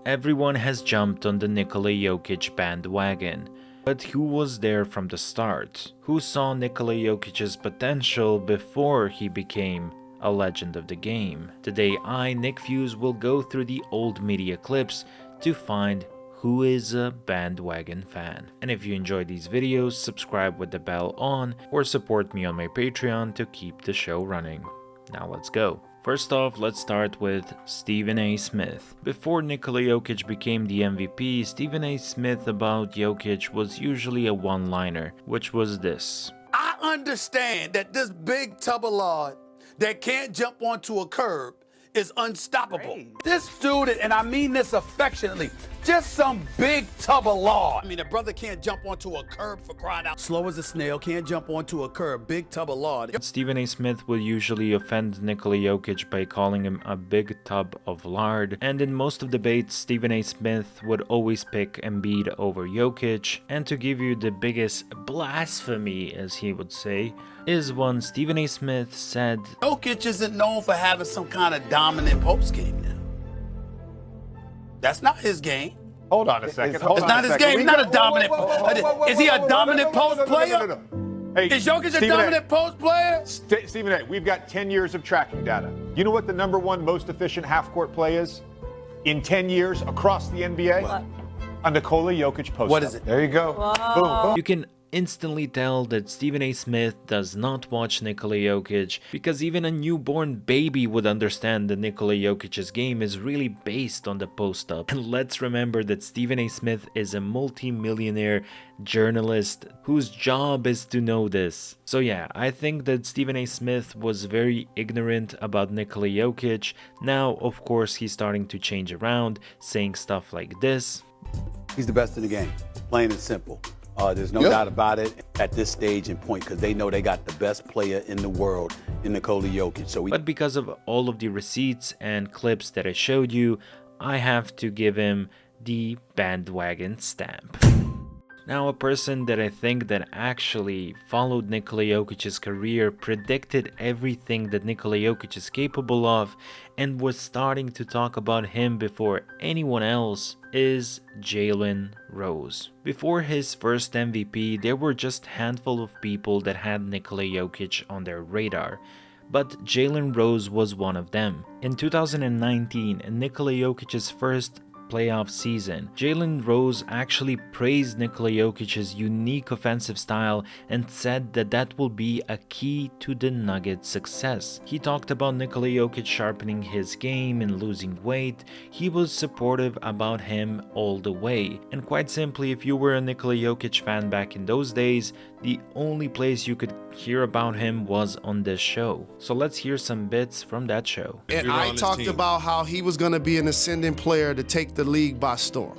Everyone has jumped on the Nikola Jokic bandwagon. But who was there from the start? Who saw Nikola Jokic's potential before he became a legend of the game? Today I, Nick Fuze, will go through the old media clips to find who is a bandwagon fan. And if you enjoy these videos, subscribe with the bell on or support me on my Patreon to keep the show running. Now let's go. First off, let's start with Stephen A. Smith. Before Nikola Jokic became the MVP, Stephen A. Smith about Jokic was usually a one-liner, which was this. I understand that this big tub of lard that can't jump onto a curb is unstoppable. This dude, and I mean this affectionately, just some big tub of lard. I mean, a brother can't jump onto a curb for crying out. Slow as a snail, can't jump onto a curb, big tub of lard. Stephen A. Smith would usually offend Nikola Jokic by calling him a big tub of lard, and in most of debates, Stephen A. Smith would always pick Embiid over Jokic. And to give you the biggest blasphemy, as he would say, is when Stephen A. Smith said, Jokic isn't known for having some kind of dominant post game now. That's not his game. Hold on a second. It's not his game. He's not a dominant. Is he a dominant post player? Hey, Is Jokic a dominant post player? Stephen A., we've got 10 years of tracking data. You know what the #1 most efficient half-court play is in 10 years across the NBA? What? A Nikola Jokic post. What is it? There you go. Boom, boom. you can instantly tell that Stephen A. Smith does not watch Nikola Jokic, because even a newborn baby would understand that Nikola Jokic's game is really based on the post-up. And let's remember that Stephen A. Smith is a multi-millionaire journalist whose job is to know this. So yeah, I think that Stephen A. Smith was very ignorant about Nikola Jokic. Now, of course, he's starting to change around, saying stuff like this. He's the best in the game, plain and simple. There's no doubt about it at this stage and point, because they know they got the best player in the world in Nikola Jokic. But because of all of the receipts and clips that I showed you, I have to give him the bandwagon stamp. Now, a person that I think that actually followed Nikola Jokic's career, predicted everything that Nikola Jokic is capable of, and was starting to talk about him before anyone else, is Jalen Rose. Before his first MVP, there were just a handful of people that had Nikola Jokic on their radar. But Jalen Rose was one of them. In 2019, in Nikola Jokic's first playoff season, Jalen Rose actually praised Nikola Jokic's unique offensive style and said that that will be a key to the Nuggets' success. He talked about Nikola Jokic sharpening his game and losing weight. He was supportive about him all the way. And quite simply, if you were a Nikola Jokic fan back in those days, the only place you could hear about him was on this show. So let's hear some bits from that show. And I talked about how he was going to be an ascending player to take the league by storm.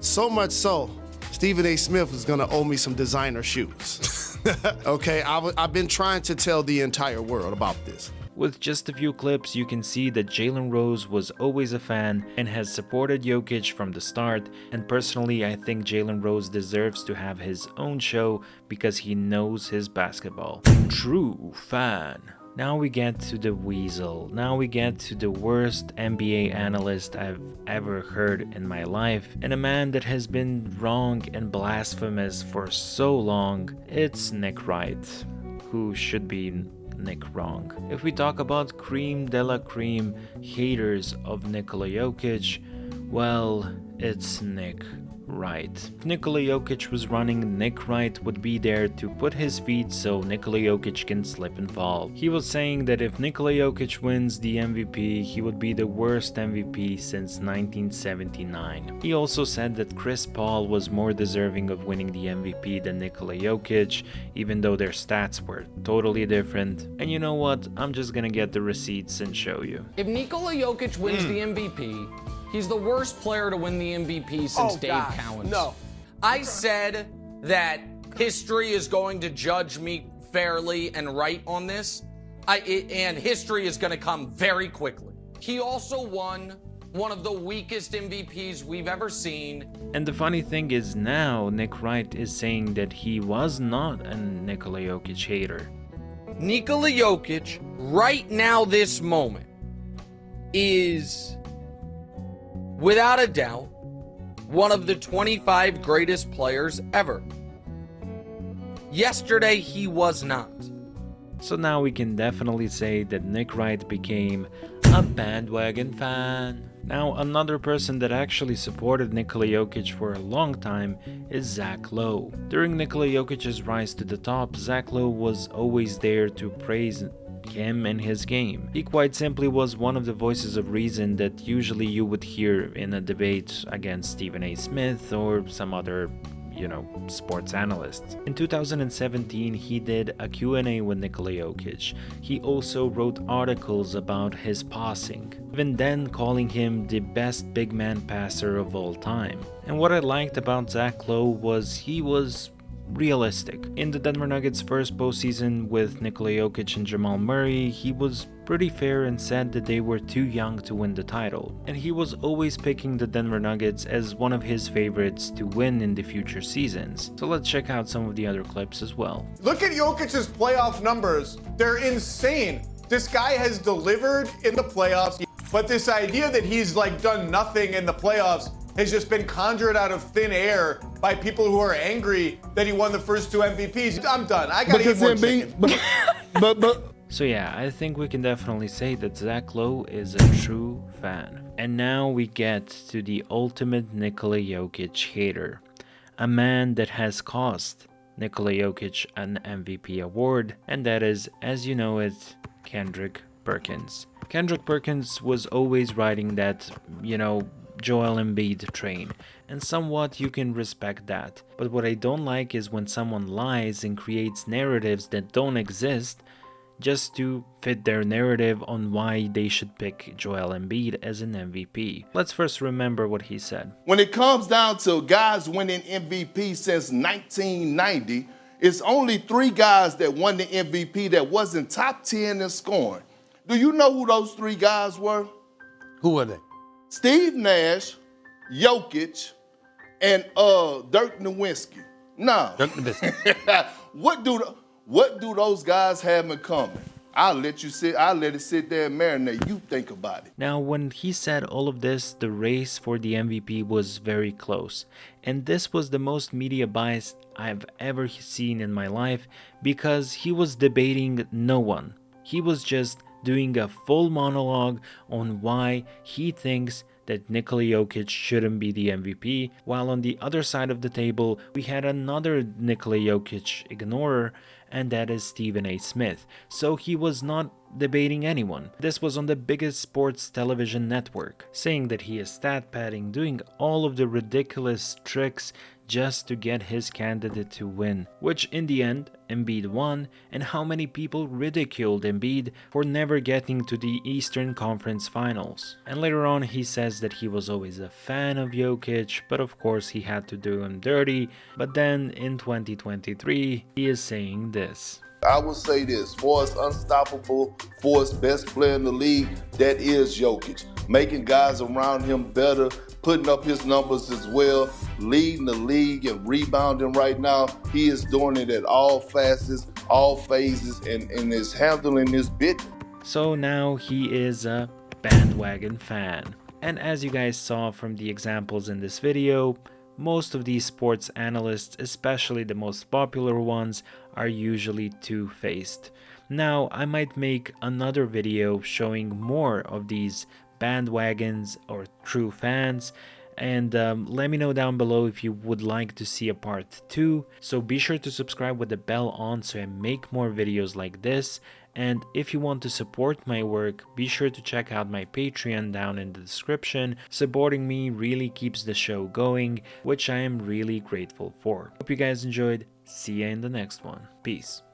So much so, Stephen A. Smith is going to owe me some designer shoes. Okay, I've been trying to tell the entire world about this. With just a few clips, you can see that Jalen Rose was always a fan and has supported Jokic from the start, and personally I think Jalen Rose deserves to have his own show because he knows his basketball. True fan. Now we get to the weasel. Now we get to the worst NBA analyst I've ever heard in my life, and a man that has been wrong and blasphemous for so long. It's Nick Wright, who should be Nick wrong. If we talk about cream de la cream haters of Nikola Jokic, well, it's Nick Wright. If Nikola Jokic was running, Nick Wright would be there to put his feet so Nikola Jokic can slip and fall. He was saying that if Nikola Jokic wins the MVP, he would be the worst MVP since 1979. He also said that Chris Paul was more deserving of winning the MVP than Nikola Jokic, even though their stats were totally different. And you know what? I'm just gonna get the receipts and show you. If Nikola Jokic wins the MVP, he's the worst player to win the MVP since Dave Cowens. No. I said that history is going to judge me fairly and right on this, and history is going to come very quickly. He also won one of the weakest MVPs we've ever seen. And the funny thing is now Nick Wright is saying that he was not a Nikola Jokic hater. Nikola Jokic, right now, this moment, is without a doubt, one of the 25 greatest players ever. Yesterday, he was not. So now we can definitely say that Nick Wright became a bandwagon fan. Now, another person that actually supported Nikola Jokic for a long time is Zach Lowe. During Nikola Jokic's rise to the top, Zach Lowe was always there to praise him and his game. He quite simply was one of the voices of reason that usually you would hear in a debate against Stephen A. Smith or some other sports analysts. In 2017, he did a Q&A with Nikola Jokic. He also wrote articles about his passing, even then calling him the best big man passer of all time. And what I liked about Zach Lowe was he was realistic. In the Denver Nuggets' first postseason with Nikola Jokic and Jamal Murray, he was pretty fair and said that they were too young to win the title. And he was always picking the Denver Nuggets as one of his favorites to win in the future seasons. So let's check out some of the other clips as well. Look at Jokic's playoff numbers. They're insane. This guy has delivered in the playoffs, but this idea that he's done nothing in the playoffs has just been conjured out of thin air by people who are angry that he won the first 2 MVPs. I'm done. I gotta eat more chicken. So yeah, I think we can definitely say that Zach Lowe is a true fan. And now we get to the ultimate Nikola Jokic hater. A man that has cost Nikola Jokic an MVP award, and that is, as you know it, Kendrick Perkins. Kendrick Perkins was always riding that, Joel Embiid train, and somewhat you can respect that. But what I don't like is when someone lies and creates narratives that don't exist just to fit their narrative on why they should pick Joel Embiid as an MVP. Let's first remember what he said. When it comes down to guys winning MVP since 1990, it's only 3 guys that won the MVP that wasn't top 10 in scoring. Do you know who those 3 guys were? Who were they? Steve Nash, Jokic, and Dirk Nowitzki. Nah. Dirk Nowitzki. What do those guys have in common? I'll let it sit there and marinate. You think about it. Now, when he said all of this, the race for the MVP was very close. And this was the most media biased I've ever seen in my life, because he was debating no one. He was just doing a full monologue on why he thinks that Nikola Jokic shouldn't be the MVP, while on the other side of the table we had another Nikola Jokic ignorer, and that is Stephen A. Smith. So he was not debating anyone. This was on the biggest sports television network, saying that he is stat padding, doing all of the ridiculous tricks just to get his candidate to win, which in the end Embiid won. And how many people ridiculed Embiid for never getting to the Eastern Conference Finals. And later on he says that he was always a fan of Jokic, but of course he had to do him dirty. But then in 2023 he is saying this. I would say this, Forrest unstoppable, Forrest best player in the league, that is Jokic. Making guys around him better, putting up his numbers as well, leading the league and rebounding right now. He is doing it at all facets, all phases, and is handling this bit. So now he is a bandwagon fan. And as you guys saw from the examples in this video, most of these sports analysts, especially the most popular ones, are usually two-faced. Now, I might make another video showing more of these bandwagons or true fans, and let me know down below if you would like to see a part 2. So be sure to subscribe with the bell on so I make more videos like this. And if you want to support my work, be sure to check out my Patreon down in the description. Supporting me really keeps the show going, which I am really grateful for. Hope you guys enjoyed. See ya in the next one. Peace.